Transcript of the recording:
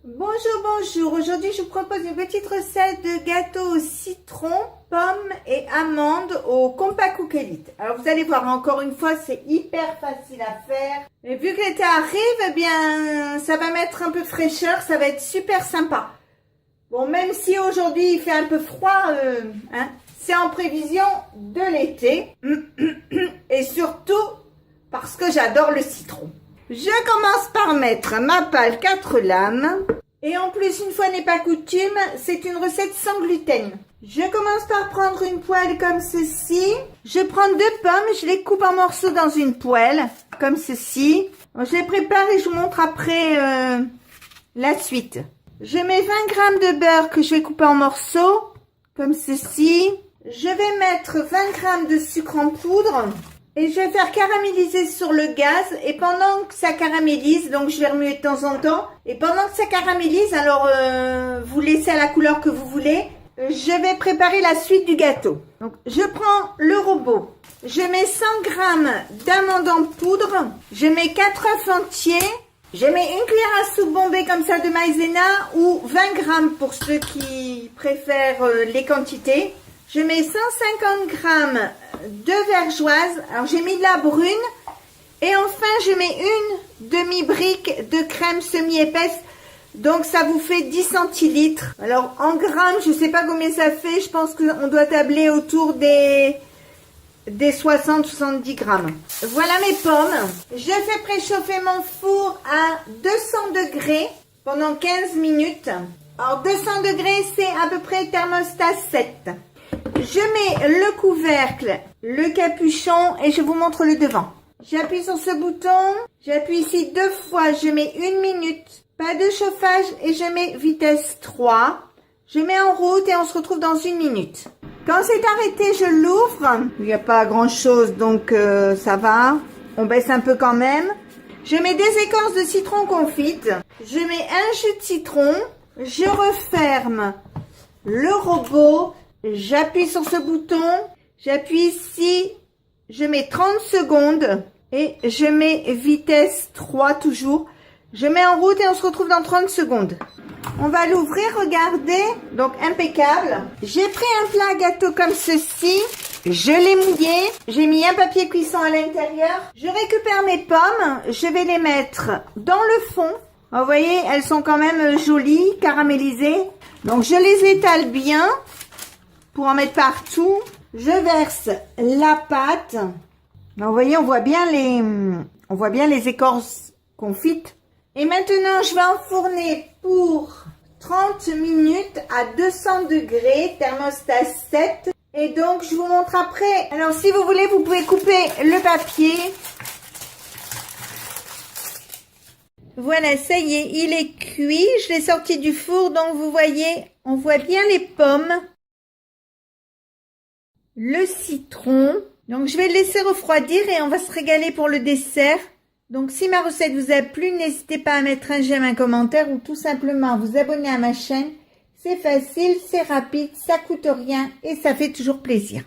Bonjour, bonjour. Aujourd'hui, je vous propose une petite recette de gâteau au citron, pommes et amandes au Compact Cook Elite. Alors, vous allez voir, encore une fois, c'est hyper facile à faire. Et vu que l'été arrive, eh bien, ça va mettre un peu de fraîcheur, ça va être super sympa. Bon, même si aujourd'hui, il fait un peu froid, c'est en prévision de l'été. Et surtout, parce que j'adore le citron. Je commence par mettre ma pâle 4 lames. Et en plus, une fois n'est pas coutume, c'est une recette sans gluten. Je commence par prendre une poêle comme ceci. Je prends 2 pommes, je les coupe en morceaux dans une poêle, comme ceci. Je les prépare et je vous montre après la suite. Je mets 20 g de beurre que je vais couper en morceaux, comme ceci. Je vais mettre 20 g de sucre en poudre. Et je vais faire caraméliser sur le gaz et pendant que ça caramélise, donc je vais remuer de temps en temps, et pendant que ça caramélise, alors vous laissez à la couleur que vous voulez, je vais préparer la suite du gâteau. Donc je prends le robot, je mets 100 g d'amandes en poudre, je mets 4 œufs entiers, je mets une cuillère à soupe bombée comme ça de maïzena ou 20 g pour ceux qui préfèrent les quantités. Je mets 150 g de vergeoise. Alors, j'ai mis de la brune. Et enfin, je mets une demi-brique de crème semi-épaisse. Donc, ça vous fait 10 centilitres. Alors, en grammes, je ne sais pas combien ça fait. Je pense qu'on doit tabler autour des 60-70 grammes. Voilà mes pommes. Je fais préchauffer mon four à 200 degrés pendant 15 minutes. Alors, 200 degrés, c'est à peu près thermostat 7. Je mets le couvercle, le capuchon et je vous montre le devant. J'appuie sur ce bouton, j'appuie ici 2 fois, je mets 1 minute, pas de chauffage et je mets vitesse 3. Je mets en route et on se retrouve dans 1 minute. Quand c'est arrêté, je l'ouvre. Il n'y a pas grand chose donc ça va. On baisse un peu quand même. Je mets des écorces de citron confites. Je mets un jus de citron. Je referme le robot. J'appuie sur ce bouton, j'appuie ici, je mets 30 secondes et je mets vitesse 3 toujours. Je mets en route et on se retrouve dans 30 secondes. On va l'ouvrir, regardez, donc impeccable. J'ai pris un plat à gâteau comme ceci, je l'ai mouillé, j'ai mis un papier cuisson à l'intérieur. Je récupère mes pommes, je vais les mettre dans le fond. Vous voyez, elles sont quand même jolies, caramélisées. Donc je les étale bien. Pour en mettre partout, je verse la pâte. Vous voyez, on voit bien les écorces confites. Et maintenant, je vais enfourner pour 30 minutes à 200 degrés, thermostat 7. Et donc, je vous montre après. Alors, si vous voulez, vous pouvez couper le papier. Voilà, ça y est, il est cuit. Je l'ai sorti du four, donc vous voyez, on voit bien les pommes. Le citron. Donc, je vais le laisser refroidir et on va se régaler pour le dessert. Donc, si ma recette vous a plu, n'hésitez pas à mettre un j'aime, un commentaire ou tout simplement vous abonner à ma chaîne. C'est facile, c'est rapide, ça coûte rien et ça fait toujours plaisir.